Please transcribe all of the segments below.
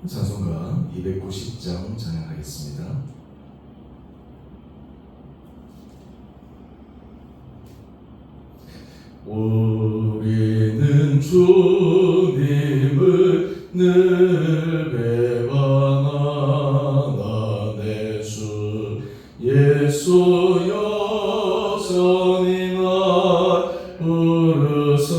찬송가 290장 찬양하겠습니다. 우리는 주님을 늘 배반하나 내 주 예수 여전히 날 부르사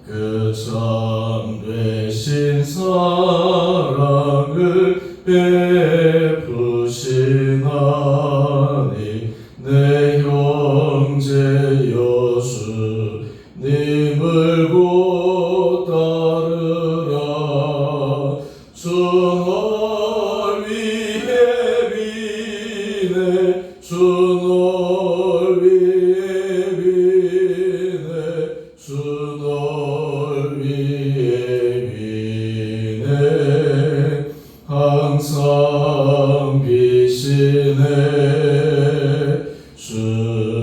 그 참 되신 사랑을 베푸시나니 내 형제 여수님을 곧 따르라. 주 널 위해 비네 주 널 위해 비네 주 널 위해 비네 항상 비시네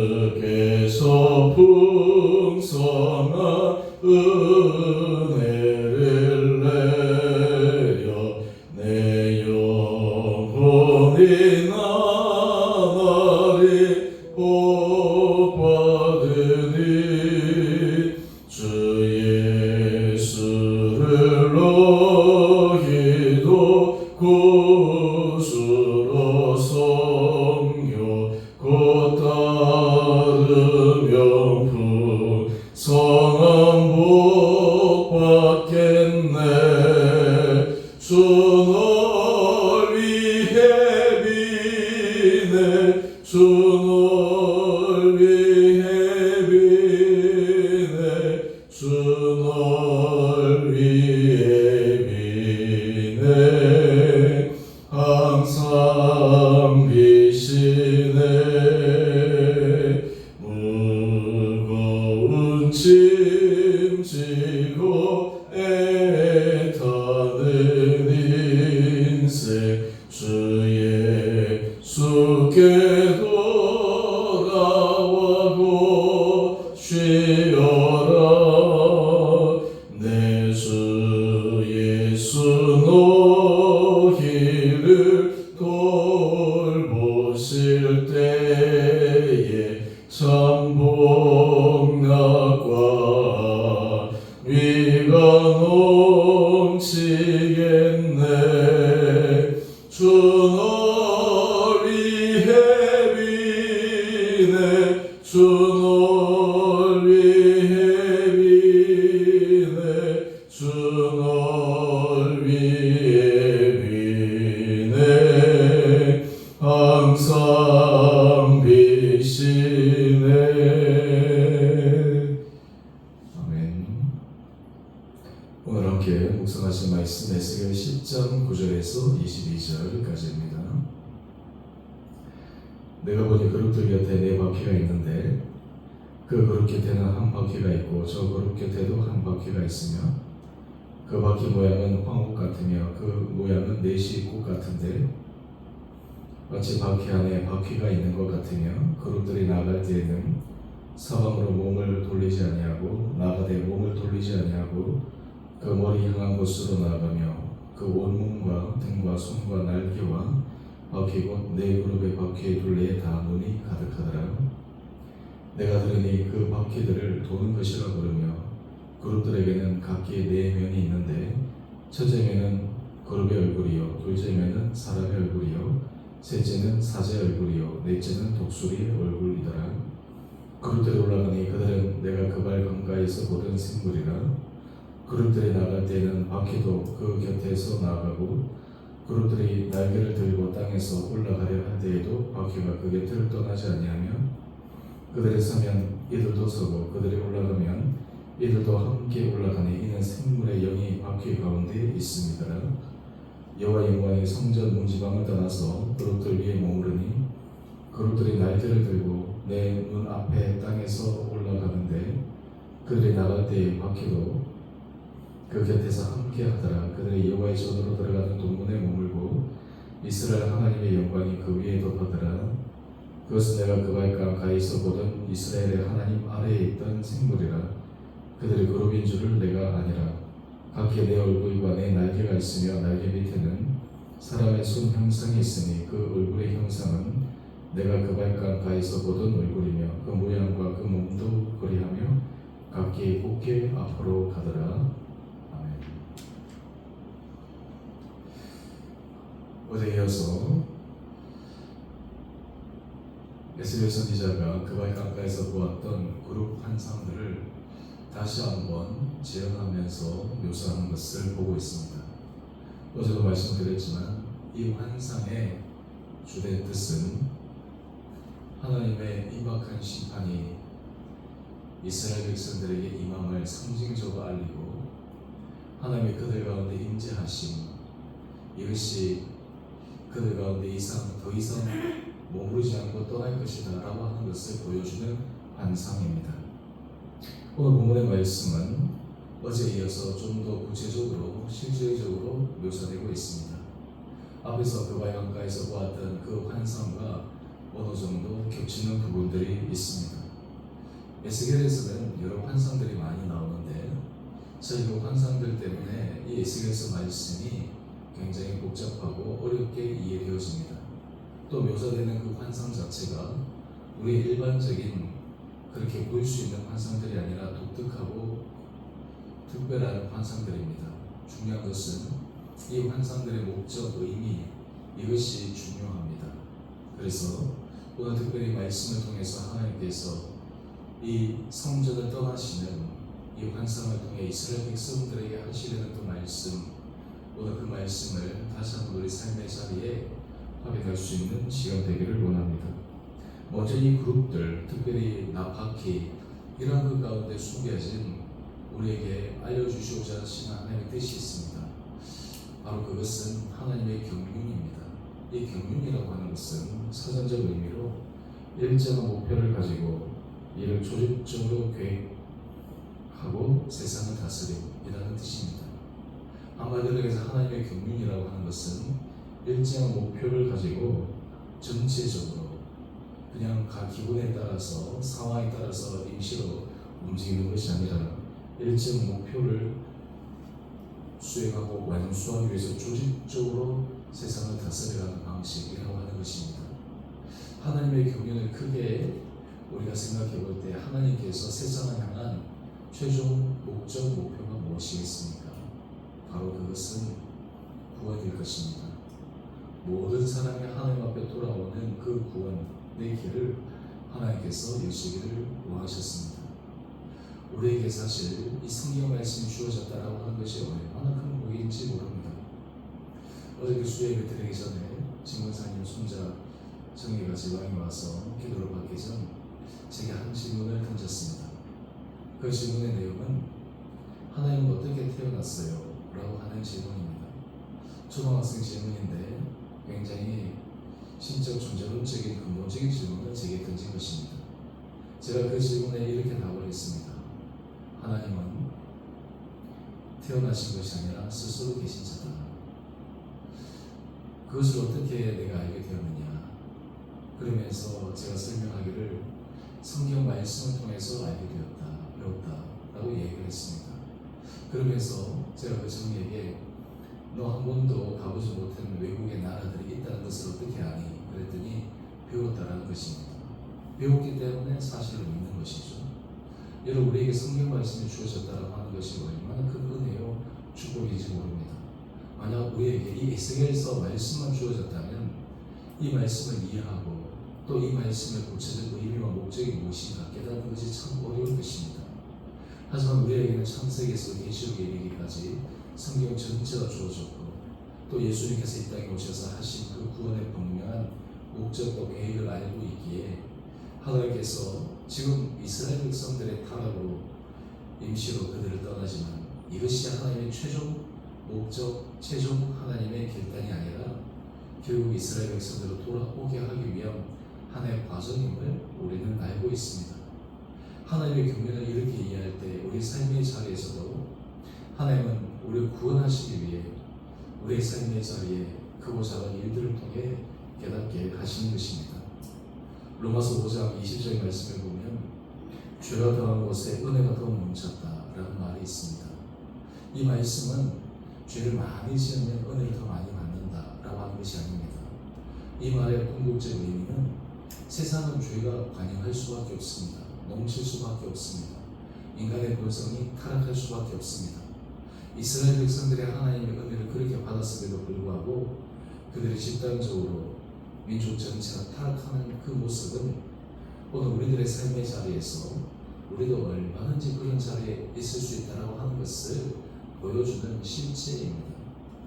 주께서 풍성한 은혜를 내려 내 영혼이 나날이 복받으니 주 예수를 너희도 구주로 섬겨 곧 따르면 풍성한 복 받겠네. 주 널 위해 비네 주 널 위해 비네 주 널 위해 비네 항상 비시네 무거운 짐 지고 애타는 인생 주 예수께 돌아와고 쉬어라. 내 주 예수 너희를 돌보실 때에 참 복락과 위가 넘치겠네. 주 널 위해 비네 주 널 위해 비네 주 널 위해 비네 항상 비시네. 아멘. 오늘 함께 묵상하신 말씀 에스겔 10장 9절에서 22절까지입니다. 내가 보니 그룹들 곁에 네 바퀴가 있는데 그 그룹 곁에는 한 바퀴가 있고 저 그룹 곁에도 한 바퀴가 있으며 그 바퀴 모양은 황옥 같으며 그 모양은 내시 꽃 같은데 마치 바퀴 안에 바퀴가 있는 것 같으며 그룹들이 나갈 때에는 사방으로 몸을 돌리지 아니하고 나가되 몸을 돌리지 아니하고 그 머리 향한 곳으로 나아가며 그 온몸과 등과 손과 날개와 바퀴 곧 네 그룹의 바퀴의 둘레에 다 눈이 가득하더라. 내가 들으니 그 바퀴들을 도는 것이라 부르며 그룹들에게는 각기 네 면이 있는데 첫째 면은 그룹의 얼굴이요 둘째면은 사람의 얼굴이요 셋째는 사자의 얼굴이요 넷째는 독수리의 얼굴이더라. 그룹들이 올라가니 그들은 내가 그발 강가에서 보던 생물이라. 그룹들이 나갈 때에는 바퀴도 그 곁에서 나가고 그룹들이 날개를 들고 땅에서 올라가려 할 때에도 바퀴가 그 곁을 떠나지 아니하며 그들이 서면 이들도 서고 그들이 올라가면 이들도 함께 올라가니 이는 생물의 영이 바퀴 가운데 있음이더라. 여호와 영광이 성전 문지방을 떠나서 그룹들 위에 머무르니 그룹들이 날개를 들고 내 눈앞에 땅에서 올라가는데 그들이 나갈 때의 바퀴도 그 곁에서 함께 하더라. 그들이 여호와의 전으로 들어가는 동문에 머물고 이스라엘 하나님의 영광이 그 위에 덮어더라. 그것은 내가 그 가까이서 보던 이스라엘의 하나님 아래에 있던 생물이라. 그들의 그룹인 줄을 내가 아니라. 각기 내 얼굴과 내 날개가 있으며 날개 밑에는 사람의 손 형상이 있으니 그 얼굴의 형상은 내가 그 발가락가에서 보던 얼굴이며 그 모양과 그 몸도 그리하며 각기 곱게 앞으로 가더라. 아멘. 어제 이어서 에스겔 선지자가 그 발가락가에서 보았던 그룹 환상들을 다시 한번 재현하면서 묘사하는 것을 보고 있습니다. 어제도 말씀드렸지만 이 환상의 주된 뜻은 하나님의 임박한 심판이 이스라엘 백성들에게 임함을 상징적으로 알리고 하나님의 그들 가운데 임재하심, 이것이 그들 가운데 더 이상 머무르지 않고 떠날 것이다 라고 하는 것을 보여주는 환상입니다. 오늘 본문의 말씀은 어제에 이어서 좀 더 구체적으로 실질적으로 묘사되고 있습니다. 앞에서 그 발간가에서 보았던 그 환상과 어느 정도 겹치는 부분들이 있습니다. 에스겔에서는 여러 환상들이 많이 나오는데 사실 그 환상들 때문에 이 에스겔서 말씀이 굉장히 복잡하고 어렵게 이해되어집니다. 또 묘사되는 그 환상 자체가 우리 일반적인 그렇게 보일 수 있는 환상들이 아니라 독특하고 특별한 환상들입니다. 중요한 것은 이 환상들의 목적, 의미, 이것이 중요합니다. 그래서 오늘 특별히 말씀을 통해서 하나님께서 이 성전을 떠나시는 이 환상을 통해 이스라엘 백성들에게 하시려는 그 말씀, 오늘 그 말씀을 다시 한번 우리 삶의 자리에 확인할 수 있는 시간 되기를 원합니다. 먼저 이 그룹들, 특별히 나파키, 이런 그 가운데 숨겨진 우리에게 알려주시고자 하시는 하나님의 뜻이 있습니다. 바로 그것은 하나님의 경륜입니다. 이 경륜이라고 하는 것은 사전적 의미로 일정한 목표를 가지고 이를 조직적으로 계획하고 세상을 다스림이라는 뜻입니다. 한마디로 해서 하나님의 경륜이라고 하는 것은 일정한 목표를 가지고 전체적으로 그냥 각 기분에 따라서 상황에 따라서 임시로 움직이는 것이 아니라 일정 목표를 수행하고 완수하기 위해서 조직적으로 세상을 다스려가는 방식이라고 하는 것입니다. 하나님의 경륜을 크게 우리가 생각해 볼 때 하나님께서 세상을 향한 최종 목적, 목표가 무엇이겠습니까? 바로 그것은 구원일 것입니다. 모든 사람이 하나님 앞에 돌아오는 그 구원의 길을 하나님께서 여시기를 원하셨습니다. 우리에게 사실 이 성경 말씀이 주어졌다라고 하는 것이 얼마나 큰 복인지 모릅니다. 어저께 수요예배 드리기 전에 진문사님 손자 정희가 지방에 와서 기도를 받기 전 제게 한 질문을 던졌습니다. 그 질문의 내용은 하나님은 어떻게 태어났어요? 라고 하는 질문입니다. 초등학생 질문인데 굉장히 신적 존재론적인 근본적인 질문을 제게 던진 것입니다. 제가 그 질문에 이렇게 답을 했습니다. 하나님은 태어나신 것이 아니라 스스로 계신 자다. 그것을 어떻게 내가 알게 되었느냐? 그러면서 제가 설명하기를 성경 말씀을 통해서 알게 되었다, 배웠다 라고 얘기를 했습니다. 그러면서 제가 그 정리에게 너 한 번도 가보지 못한 외국의 나라들이 있다는 것을 어떻게 아니? 그랬더니 배웠다라는 것입니다. 배웠기 때문에 사실을 믿는 것이죠. 여러분, 우리에게 성경 말씀이 주어졌다고 하는 것이 얼마나 큰 은혜요 축복인지 모릅니다. 만약 우리에게 이 에스겔서 말씀만 주어졌다면 이 말씀을 이해하고 또 이 말씀의 구체적 의미와 목적이 무엇인가 깨닫는 것이 참 어려울 것입니다. 하지만 우리에게는 창세기에서 계시록에 이르기까지 성경 전체가 주어졌고 또 예수님께서 이 땅에 오셔서 하신 그 구원의 분명한 목적과 계획을 알고 있기에 하나님께서 지금 이스라엘 백성들의 타락으로 임시로 그들을 떠나지만 이것이 하나님의 최종 목적, 최종 하나님의 결단이 아니라 결국 이스라엘 백성들로 돌아오게 하기 위한 하나의 과정임을 우리는 알고 있습니다. 하나님의 경륜을 이렇게 이해할 때 우리 삶의 자리에서도 하나님은 우리를 구원하시기 위해 우리의 삶의 자리에 크고 작은 일들을 통해 깨닫게 하시는 것입니다. 로마서 5장 20절 말씀을 보면 죄가 더한 곳에 은혜가 더 넘쳤다 라는 말이 있습니다. 이 말씀은 죄를 많이 지으면 은혜를 더 많이 받는다라고 하는 것이 아닙니다. 이 말의 궁극적 의미는 세상은 죄가 관영할 수밖에 없습니다. 넘칠 수밖에 없습니다. 인간의 본성이 타락할 수밖에 없습니다. 이스라엘 백성들이 하나님의 은혜를 그렇게 받았음에도 불구하고 그들이 집단적으로 민족 전체가 타락하는 그 모습은 오늘 우리들의 삶의 자리에서 우리도 얼마든지 그런 자리에 있을 수 있다고 하는 것을 보여주는 실제입니다.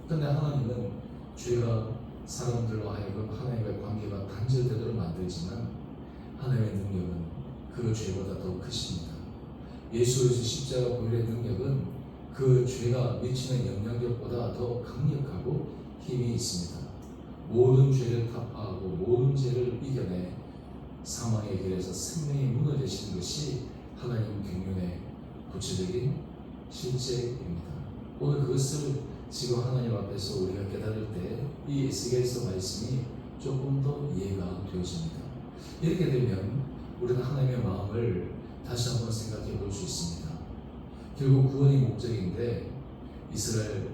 그런데 하나님은 죄가 사람들로 하여금 하나님과의 관계가 단절되도록 만들지만 하나님의 능력은 그 죄보다 더 크십니다. 예수 그리스도 십자가 보혈의 능력은 그 죄가 미치는 영향력보다 더 강력하고 힘이 있습니다. 모든 죄를 타파하고 모든 죄를 이겨내 사망의 길에서 생명이 무너지시는 것이 하나님 경륜의 구체적인 실제입니다. 오늘 그것을 지금 하나님 앞에서 우리가 깨달을 때 이 에스겔서 말씀이 조금 더 이해가 되어집니다. 이렇게 되면 우리는 하나님의 마음을 다시 한번 생각해 볼 수 있습니다. 결국 구원이 목적인데 이스라엘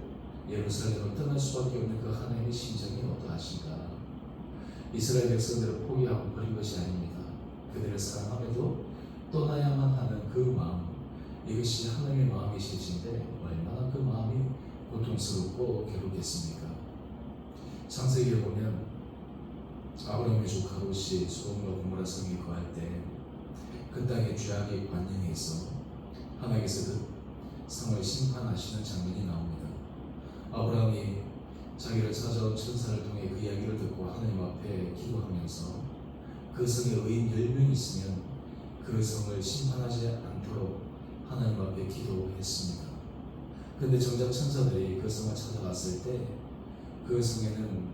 예루살렘을 떠날 수밖에 없는 그 하나님의 심정이 어떠하신가? 이스라엘 백성들을 포기하고 버린 것이 아닙니다. 그들을 사랑함에도 떠나야만 하는 그 마음, 이것이 하나님의 마음이실진데 얼마나 그 마음이 고통스럽고 괴롭겠습니까? 창세기에 보면 아브라함의 조카 롯이 소돔과 고모라 성에 거할 때 그 땅의 죄악이 관영해 있어 하나님께서 그 성을 심판하시는 장면이 나옵니다. 아브라함이 자기를 찾아온 천사를 통해 그 이야기를 듣고 하나님 앞에 기도하면서 그 성에 의인 10명 있으면 그 성을 심판하지 않도록 하나님 앞에 기도했습니다. 그런데 정작 천사들이 그 성을 찾아갔을 때 그 성에는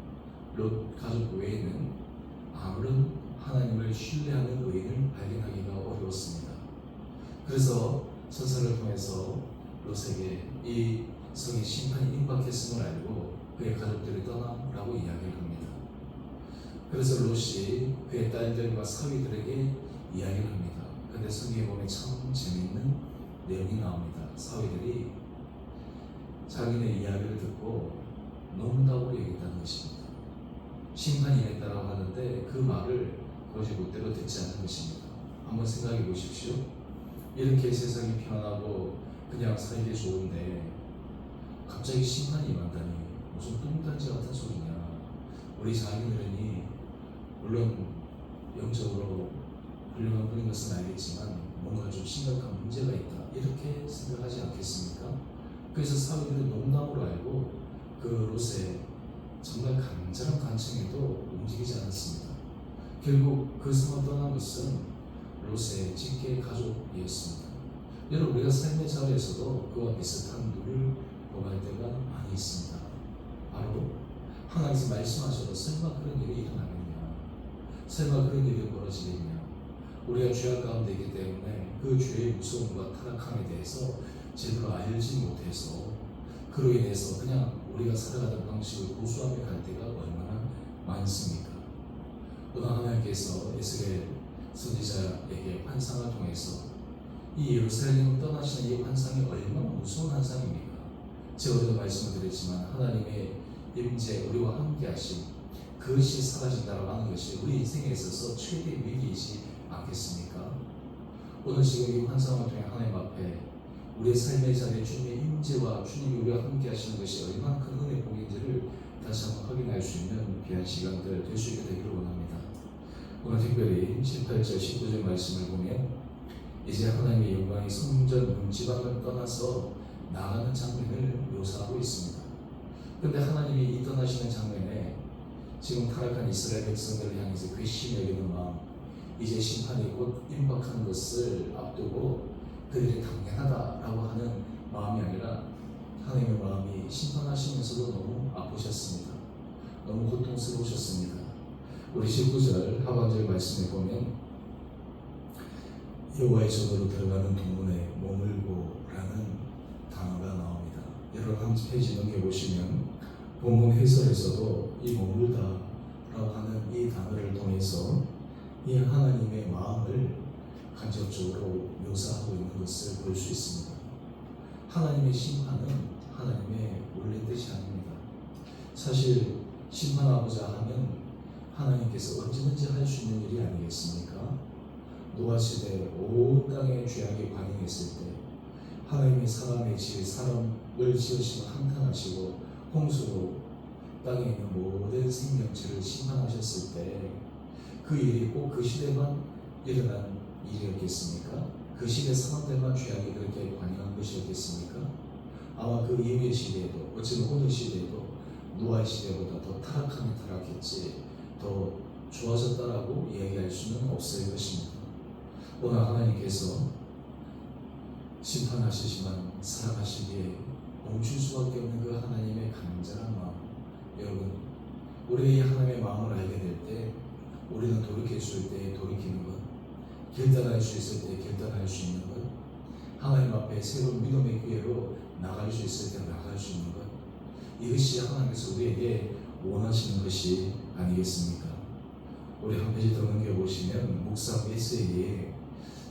롯 가족 외에는 아무런 하나님을 신뢰하는 의인을 발견하기가 어려웠습니다. 그래서 천사를 통해서 롯에게 이 성에 심판이 임박했음을 알고 그의 가족들이 떠나라고 이야기를 합니다. 그래서 롯이 그의 딸들과 사위들에게 이야기를 합니다. 그런데 성경에 보면 참 재미있는 내용이 나옵니다. 사위들이 자기네 이야기를 듣고 농담으로 얘기했다는 것입니다. 심판이 임했다라고 하는데 그 말을 도저히 못대로 듣지 않는 것입니다. 한번 생각해 보십시오. 이렇게 세상이 편하고 그냥 살기 좋은데 갑자기 심판이 임한다니 무슨 뚱딴지 같은 소리냐. 우리 자기들이 물론 영적으로 훌륭한 분인 것은 알겠지만 뭔가 좀 심각한 문제가 있다 이렇게 생각하지 않겠습니까? 그래서 사위들은 농담으로 알고 그 롯의 정말 간절한 간청에도 움직이지 않았습니다. 결국 그 성을 떠난 것은 롯의 직계 가족이었습니다. 여러분 우리가 삶의 자리에서도 그와 비슷한 눈을 범할 때가 많이 있습니다. 바로 하나님께서 말씀하셔도 설마 그런 일이 일어나겠냐, 설마 그런 일이 벌어지겠냐. 우리가 죄악 가운데 있기 때문에 그 죄의 무서움과 타락함에 대해서 제대로 알지 못해서 그로 인해서 그냥 우리가 살아가던 방식을 고수하며 갈 때가 얼마나 많습니까? 오늘 하나님께서 에스겔 선지자에게 환상을 통해서 이 예루살렘을 떠나시는 이 환상이 얼마나 무서운 환상입니까? 제가 어제도 말씀을 드렸지만 하나님의 임재 우리와 함께 하신 그것이 사라진다고 하는 것이 우리 인생에 있어서 최대의 위기이지 않겠습니까? 오늘 지금 이 환상을 통해 하나님 앞에 우리의 삶의 자리에 주님의 임재와 주님이 우리와 함께 하시는 것이 얼마나 큰 은혜의 복인지를 다시 한번 확인할 수 있는 귀한 시간들 될 수 있게 되기를 원합니다. 오늘 특별히 18절 19절 말씀을 보면 이제 하나님의 영광이 성전 문지방을 떠나서 나가는 장면을 묘사하고 있습니다. 그런데 하나님이 이 떠나시는 장면에 지금 타락한 이스라엘 백성들을 향해서 괘씸히 여기는 마음, 이제 심판이 곧 임박하는 것을 앞두고 그들이 당연하다라고 하는 마음이 아니라 하나님의 마음이 심판하시면서도 너무 아프셨습니다. 너무 고통스러우셨습니다. 우리 19절 하반절 말씀에 보면 여호와의 전으로 들어가는 동문에 머물고라는 단어가 나옵니다. 여러분 한 페이지 넘겨보시면 본문 해설에서도 이 머물다라고 하는 이 단어를 통해서 이 하나님의 마음을 간접적으로 묘사하고 있는 것을 볼 수 있습니다. 하나님의 심판은 하나님의 원래 뜻이 아닙니다. 사실 심판하고자 하면 하나님께서 언제든지 할 수 있는 일이 아니겠습니까? 노아 시대 온 땅의 죄악이 반응했을 때 하나님이 사람을 지으시고 한탄하시고 홍수로 땅에 있는 모든 생명체를 심판하셨을 때 그 일이 꼭 그 시대만 일어난 일이었겠습니까? 그 시대 사람들만 죄악이 그렇게 반응한 것이었겠습니까? 아마 그 이후의 시대에도 어쩌면 오늘 시대에도 노아의 시대보다 더 타락하면 타락했지 더 좋아졌다라고 이야기할 수는 없을 것입니다. 오늘 하나님께서 심판하시지만 사랑하시기에 멈출 수밖에 없는 그 하나님의 간절한 마음, 여러분 우리 하나님의 마음을 알게 될 때 우리는 돌이킬 때 돌이키는 것, 결단할 수 있을 때 결단할 수 있는 것, 하나님 앞에 새로운 믿음의 기회로 나갈 수 있을 때 나갈 수 있는 것, 이것이 하나님께서 우리에게 원하시는 것이 아니겠습니까? 우리 한 페이지 더 넘겨보시면 목사 메시지에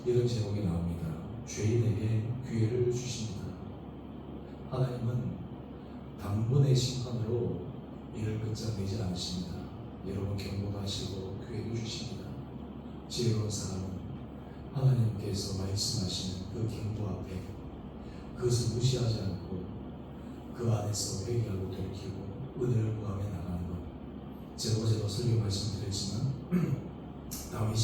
이런 제목이 나옵니다. 죄인에게 기회를 주십니다. 하나님은 단번에 심판으로 이를 끝장내지 않으십니다. 여러분 경고도 하시고 기회도 주십니다. 지혜로운 사람은 하나님께서 말씀하시는 그 경고 앞에 그것을 무시하지 않고 그 안에서 회개하고 돌이키고 은혜를 구하며 나가는 것. 제가 어제도 설교 말씀드렸지만 다윗이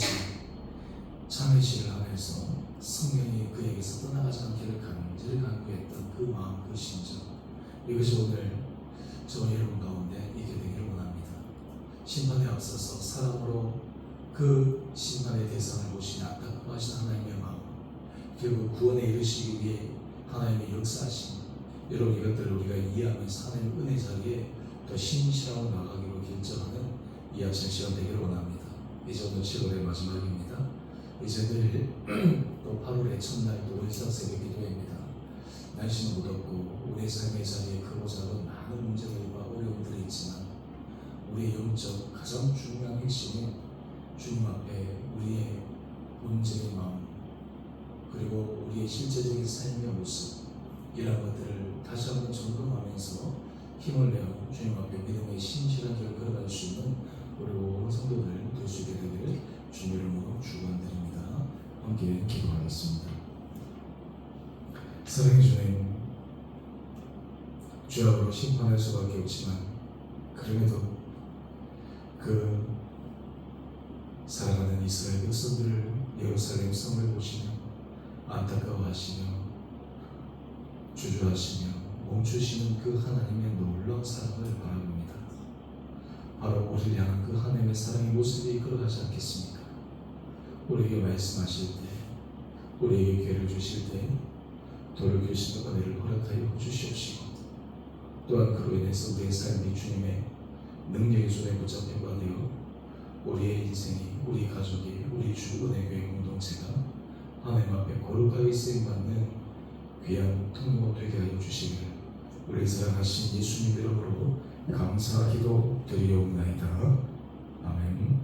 참회시를 하면서 성령이 그에게서 떠나가지 않기를 간절히 간구했던 그 마음, 그 심정, 이것이 오늘 저와 여러분 가운데 있게 되기를 원합니다. 심판에 앞서서 사람으로 그 심판의 대상을 보시니 안타까워하신 하나님의 마음, 결국 구원에 이르시기 위해 하나님의 역사하심, 여러분 이것들을 우리가 이해하면서 하나님의 은혜 자리에 더 신실하고 나가기로 결정하는 이 아침 시간 되기를 원합니다. 이제 오늘 7월의 마지막입니다. 이제 내일 또 8월의 첫날 또 월상 새벽 기도회입니다. 날씨는 무덥고 우리의 삶의 자리에 크고 작은 많은 문제들과 어려움들이 있지만 우리의 영적 가장 중요한 핵심은 주님 앞에 우리의 온전의 마음 그리고 우리의 실제적인 삶의 모습 이런 것들을 다시 한번 점검하면서 힘을 내어 주님 앞에 믿음의 신실한 길을 걸어갈 수 있는 우리 온 성도들 될 수 있게 되기를 주님의 이름으로 축원드립니다. 함께 기도하겠습니다. 사랑해 주님, 죄악으로 심판할 수밖에 없지만 그럼에도 그 사랑하는 이스라엘 백성들을 예루살렘 성을 보시며 안타까워하시며 주저하시며 멈추시는 그 하나님의 놀라운 사랑을 바라봅니다. 바로 우리를 향한 그 하나님의 사랑의 모습이 이끌어가지 않겠습니까? 우리에게 말씀하실 때, 우리에게 기회를 주실 때 돌이킬 수 있는 은혜를 허락하여 주시옵시고 또한 그로 인해서 우리의 삶이 주님의 능력의 손에 붙잡힌 되어 우리의 인생이, 우리 가족이, 우리 주 은혜교회 공동체가 하나님 앞에 거룩하게 쓰임받는 귀한 통로 되게 하여 주시기를 우리 사랑하신 예수님 이름으로 감사기도 드리옵나이다. 아멘.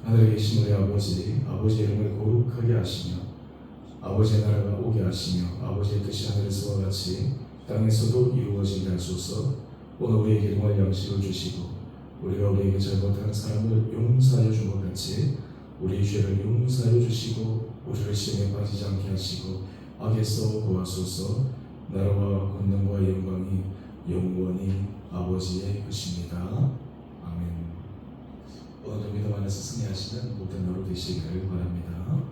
하늘에 계신 우리 아버지, 아버지의 이름을 거룩하게 하시며 아버지의 나라가 오게 하시며 아버지의 뜻이 하늘에서와 같이 땅에서도 이루어지게 하소서. 오늘 우리에게 일용할 양식을 주시고 우리가 우리에게 잘못한 사람을 용서하여 준 것 같이 우리 죄를 용서하여 주시고 우리를 시험에 빠지지 않게 하시고 악에서 구하소서. 나라와 권능과 영광이 영원히 아버지의 것입니다. 아멘. 오늘도 믿음 안에서 승리하시는 모든 하루 되시기를 바랍니다.